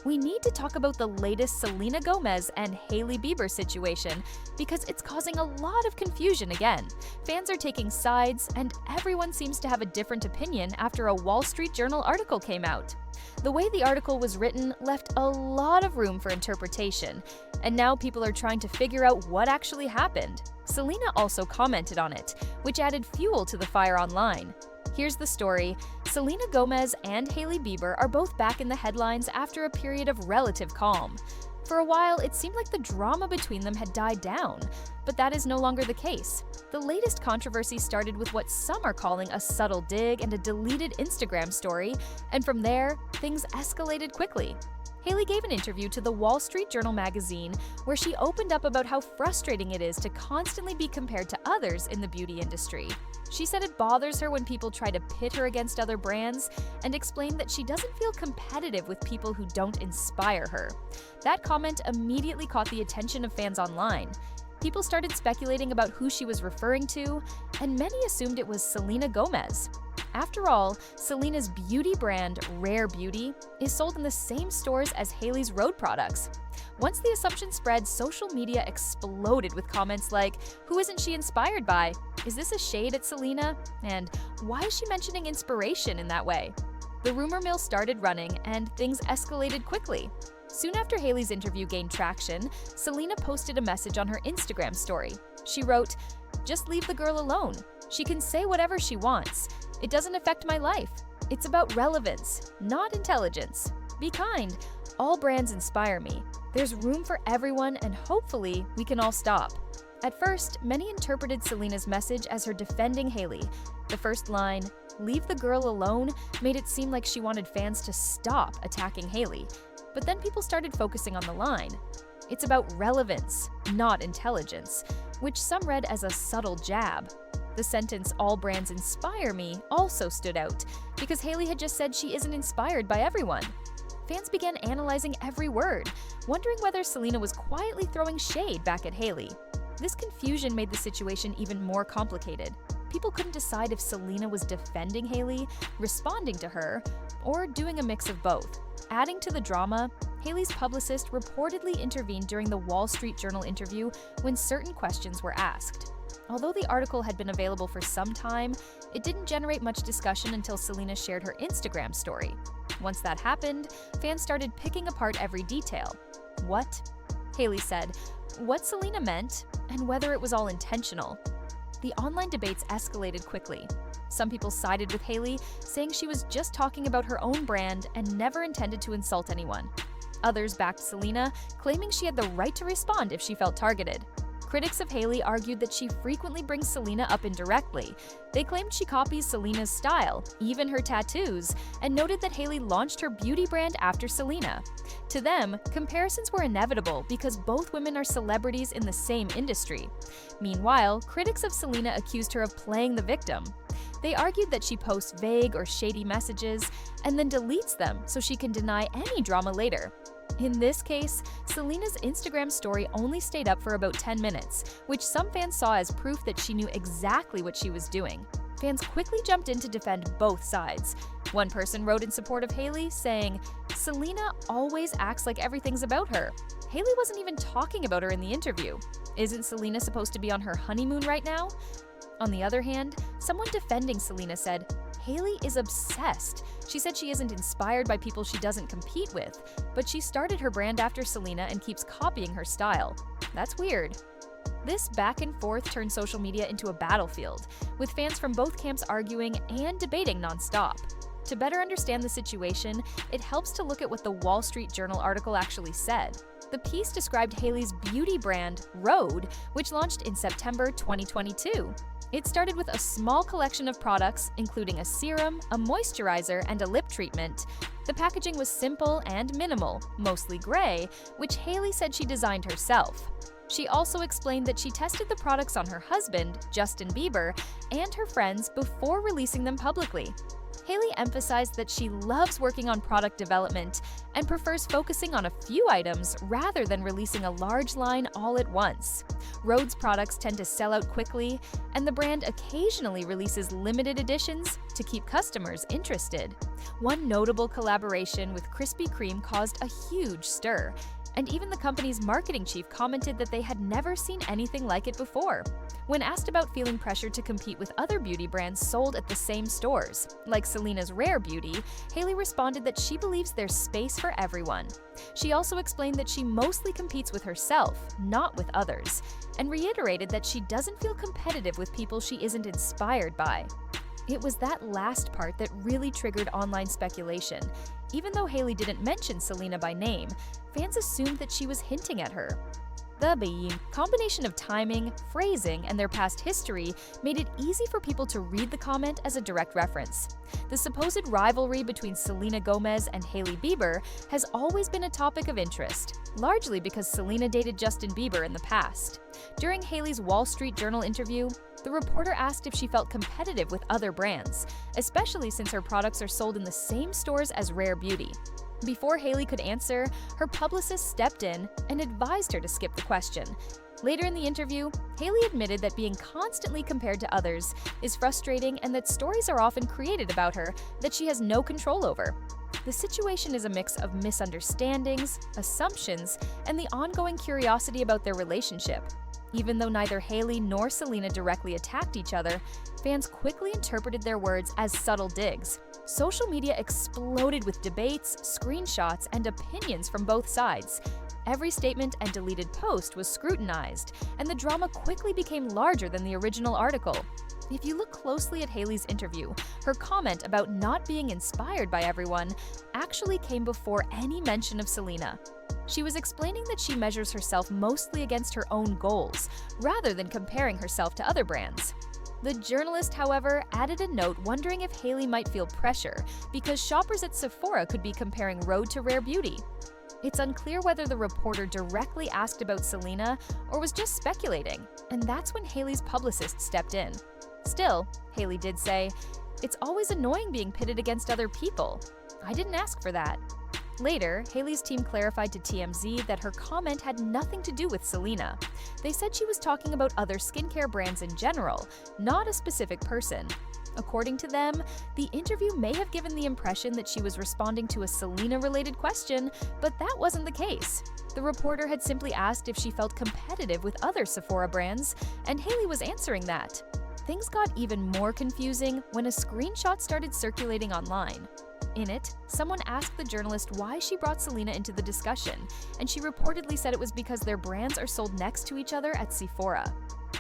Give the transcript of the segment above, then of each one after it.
we need to talk about the latest Selena Gomez and Hailey Bieber situation because it's causing a lot of confusion again. Fans are taking sides, and everyone seems to have a different opinion after a Wall Street Journal article came out. The way the article was written left a lot of room for interpretation, and now people are trying to figure out what actually happened. Selena also commented on it, which added fuel to the fire online. Here's the story. Selena Gomez and Hailey Bieber are both back in the headlines after a period of relative calm. For a while, it seemed like the drama between them had died down, but that is no longer the case. The latest controversy started with what some are calling a subtle dig and a deleted Instagram story, and from there, things escalated quickly. Hailey gave an interview to the Wall Street Journal magazine where she opened up about how frustrating it is to constantly be compared to others in the beauty industry. She said it bothers her when people try to pit her against other brands and explained that she doesn't feel competitive with people who don't inspire her. That comment immediately caught the attention of fans online. People started speculating about who she was referring to, and many assumed it was Selena Gomez. After all, Selena's beauty brand, Rare Beauty, is sold in the same stores as Hailey's Rhode products. Once the assumption spread, social media exploded with comments like, "Who isn't she inspired by? Is this a shade at Selena? And why is she mentioning inspiration in that way?" The rumor mill started running, and things escalated quickly. Soon after Hailey's interview gained traction, Selena posted a message on her Instagram story. She wrote, "Just leave the girl alone. She can say whatever she wants. It doesn't affect my life. It's about relevance, not intelligence. Be kind. All brands inspire me. There's room for everyone, and hopefully we can all stop." At first, many interpreted Selena's message as her defending Hailey. The first line, "Leave the girl alone," made it seem like she wanted fans to stop attacking Hailey. But then people started focusing on the line. "It's about relevance, not intelligence," which some read as a subtle jab. The sentence, "All brands inspire me," also stood out, because Hailey had just said she isn't inspired by everyone. Fans began analyzing every word, wondering whether Selena was quietly throwing shade back at Hailey. This confusion made the situation even more complicated. People couldn't decide if Selena was defending Hailey, responding to her, or doing a mix of both. Adding to the drama, Hailey's publicist reportedly intervened during the Wall Street Journal interview when certain questions were asked. Although the article had been available for some time, it didn't generate much discussion until Selena shared her Instagram story. Once that happened, fans started picking apart every detail. What? Hailey said, what Selena meant, and whether it was all intentional. The online debates escalated quickly. Some people sided with Hailey, saying she was just talking about her own brand and never intended to insult anyone. Others backed Selena, claiming she had the right to respond if she felt targeted. Critics of Hailey argued that she frequently brings Selena up indirectly. They claimed she copies Selena's style, even her tattoos, and noted that Hailey launched her beauty brand after Selena. To them, comparisons were inevitable because both women are celebrities in the same industry. Meanwhile, critics of Selena accused her of playing the victim. They argued that she posts vague or shady messages and then deletes them so she can deny any drama later. In this case, Selena's Instagram story only stayed up for about 10 minutes, which some fans saw as proof that she knew exactly what she was doing. Fans quickly jumped in to defend both sides. One person wrote in support of Hailey, saying, "Selena always acts like everything's about her. Hailey wasn't even talking about her in the interview. Isn't Selena supposed to be on her honeymoon right now?" On the other hand, someone defending Selena said, "Hailey is obsessed. She said she isn't inspired by people she doesn't compete with, but she started her brand after Selena and keeps copying her style. That's weird." This back and forth turned social media into a battlefield, with fans from both camps arguing and debating nonstop. To better understand the situation, it helps to look at what the Wall Street Journal article actually said. The piece described Hailey's beauty brand, Rhode, which launched in September 2022. It started with a small collection of products, including a serum, a moisturizer, and a lip treatment. The packaging was simple and minimal, mostly gray, which Hailey said she designed herself. She also explained that she tested the products on her husband, Justin Bieber, and her friends before releasing them publicly. Hailey emphasized that she loves working on product development and prefers focusing on a few items rather than releasing a large line all at once. Rhode's products tend to sell out quickly, and the brand occasionally releases limited editions to keep customers interested. One notable collaboration with Krispy Kreme caused a huge stir, and even the company's marketing chief commented that they had never seen anything like it before. When asked about feeling pressure to compete with other beauty brands sold at the same stores, like Selena's Rare Beauty, Hailey responded that she believes there's space for everyone. She also explained that she mostly competes with herself, not with others, and reiterated that she doesn't feel competitive with people she isn't inspired by. It was that last part that really triggered online speculation. Even though Hailey didn't mention Selena by name, fans assumed that she was hinting at her. The combination of timing, phrasing, and their past history made it easy for people to read the comment as a direct reference. The supposed rivalry between Selena Gomez and Hailey Bieber has always been a topic of interest, largely because Selena dated Justin Bieber in the past. During Hailey's Wall Street Journal interview, the reporter asked if she felt competitive with other brands, especially since her products are sold in the same stores as Rare Beauty. Before Hailey could answer, her publicist stepped in and advised her to skip the question. Later in the interview, Hailey admitted that being constantly compared to others is frustrating and that stories are often created about her that she has no control over. The situation is a mix of misunderstandings, assumptions, and the ongoing curiosity about their relationship. Even though neither Hailey nor Selena directly attacked each other, fans quickly interpreted their words as subtle digs. Social media exploded with debates, screenshots, and opinions from both sides. Every statement and deleted post was scrutinized, and the drama quickly became larger than the original article. If you look closely at Hailey's interview, her comment about not being inspired by everyone actually came before any mention of Selena. She was explaining that she measures herself mostly against her own goals, rather than comparing herself to other brands. The journalist, however, added a note wondering if Hailey might feel pressure because shoppers at Sephora could be comparing Rhode to Rare Beauty. It's unclear whether the reporter directly asked about Selena or was just speculating, and that's when Hailey's publicist stepped in. Still, Hailey did say, "It's always annoying being pitted against other people. I didn't ask for that." Later, Hailey's team clarified to TMZ that her comment had nothing to do with Selena. They said she was talking about other skincare brands in general, not a specific person. According to them, the interview may have given the impression that she was responding to a Selena-related question, but that wasn't the case. The reporter had simply asked if she felt competitive with other Sephora brands, and Hailey was answering that. Things got even more confusing when a screenshot started circulating online. In it, someone asked the journalist why she brought Selena into the discussion, and she reportedly said it was because their brands are sold next to each other at Sephora.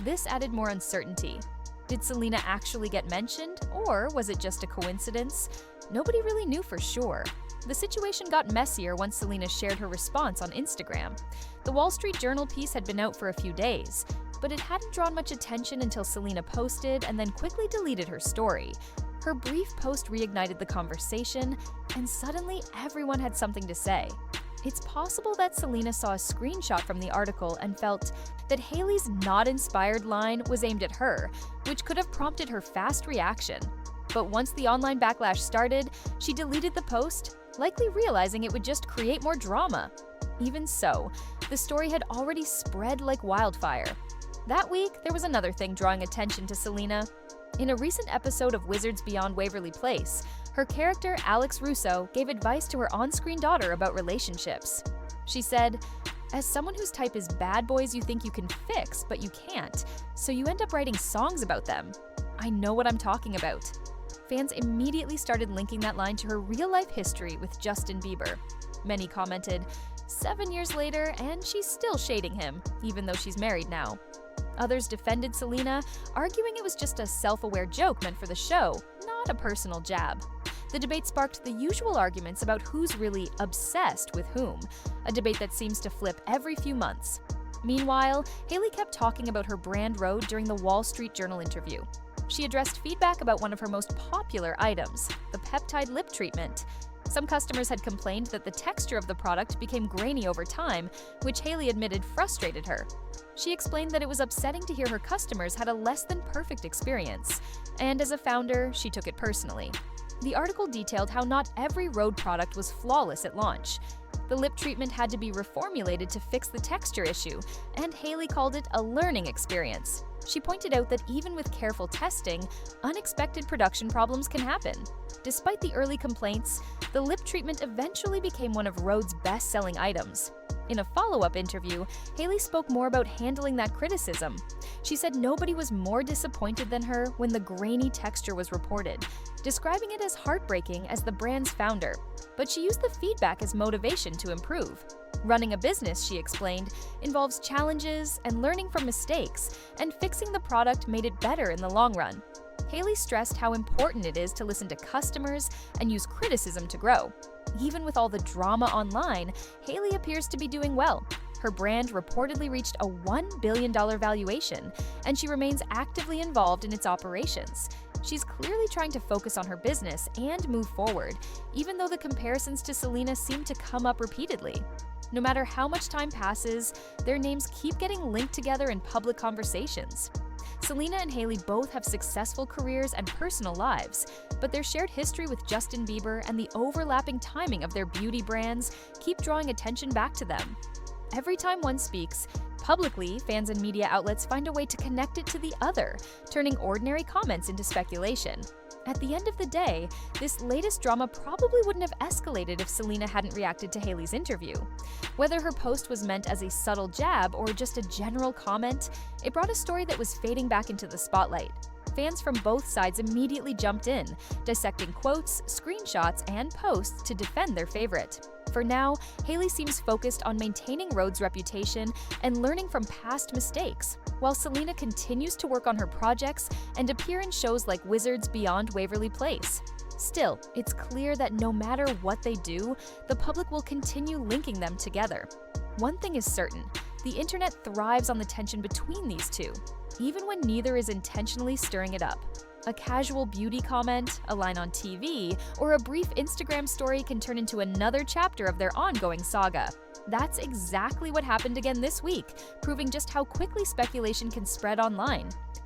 This added more uncertainty. Did Selena actually get mentioned, or was it just a coincidence? Nobody really knew for sure. The situation got messier once Selena shared her response on Instagram. The Wall Street Journal piece had been out for a few days, but it hadn't drawn much attention until Selena posted and then quickly deleted her story. Her brief post reignited the conversation, and suddenly everyone had something to say. It's possible that Selena saw a screenshot from the article and felt that Hailey's not inspired line was aimed at her, which could have prompted her fast reaction. But once the online backlash started, she deleted the post, likely realizing it would just create more drama. Even so, the story had already spread like wildfire. That week, there was another thing drawing attention to Selena. In a recent episode of Wizards Beyond Waverly Place, her character Alex Russo gave advice to her on-screen daughter about relationships. She said, "As someone whose type is bad boys you think you can fix, but you can't, so you end up writing songs about them. I know what I'm talking about." Fans immediately started linking that line to her real-life history with Justin Bieber. Many commented, 7 years later, and she's still shading him, even though she's married now. Others defended Selena, arguing it was just a self-aware joke meant for the show, not a personal jab. The debate sparked the usual arguments about who's really obsessed with whom, a debate that seems to flip every few months. Meanwhile, Hailey kept talking about her brand Rhode during the Wall Street Journal interview. She addressed feedback about one of her most popular items, the peptide lip treatment. Some customers had complained that the texture of the product became grainy over time, which Hailey admitted frustrated her. She explained that it was upsetting to hear her customers had a less than perfect experience, and as a founder, she took it personally. The article detailed how not every Rhode product was flawless at launch. The lip treatment had to be reformulated to fix the texture issue, and Hailey called it a learning experience. She pointed out that even with careful testing, unexpected production problems can happen. Despite the early complaints, the lip treatment eventually became one of Rhode's best-selling items. In a follow-up interview, Hailey spoke more about handling that criticism. She said nobody was more disappointed than her when the grainy texture was reported, describing it as heartbreaking as the brand's founder. But she used the feedback as motivation to improve. Running a business, she explained, involves challenges and learning from mistakes, and fixing the product made it better in the long run. Hailey stressed how important it is to listen to customers and use criticism to grow. Even with all the drama online, Hailey appears to be doing well. Her brand reportedly reached a $1 billion valuation, and she remains actively involved in its operations. She's clearly trying to focus on her business and move forward, even though the comparisons to Selena seem to come up repeatedly. No matter how much time passes, their names keep getting linked together in public conversations. Selena and Hailey both have successful careers and personal lives, but their shared history with Justin Bieber and the overlapping timing of their beauty brands keep drawing attention back to them. Every time one speaks, publicly, fans and media outlets find a way to connect it to the other, turning ordinary comments into speculation. At the end of the day, this latest drama probably wouldn't have escalated if Selena hadn't reacted to Hailey's interview. Whether her post was meant as a subtle jab or just a general comment, it brought a story that was fading back into the spotlight. Fans from both sides immediately jumped in, dissecting quotes, screenshots, and posts to defend their favorite. For now, Hailey seems focused on maintaining Rhode's reputation and learning from past mistakes, while Selena continues to work on her projects and appear in shows like Wizards Beyond Waverly Place. Still, it's clear that no matter what they do, the public will continue linking them together. One thing is certain, the internet thrives on the tension between these two, even when neither is intentionally stirring it up. A casual beauty comment, a line on TV, or a brief Instagram story can turn into another chapter of their ongoing saga. That's exactly what happened again this week, proving just how quickly speculation can spread online.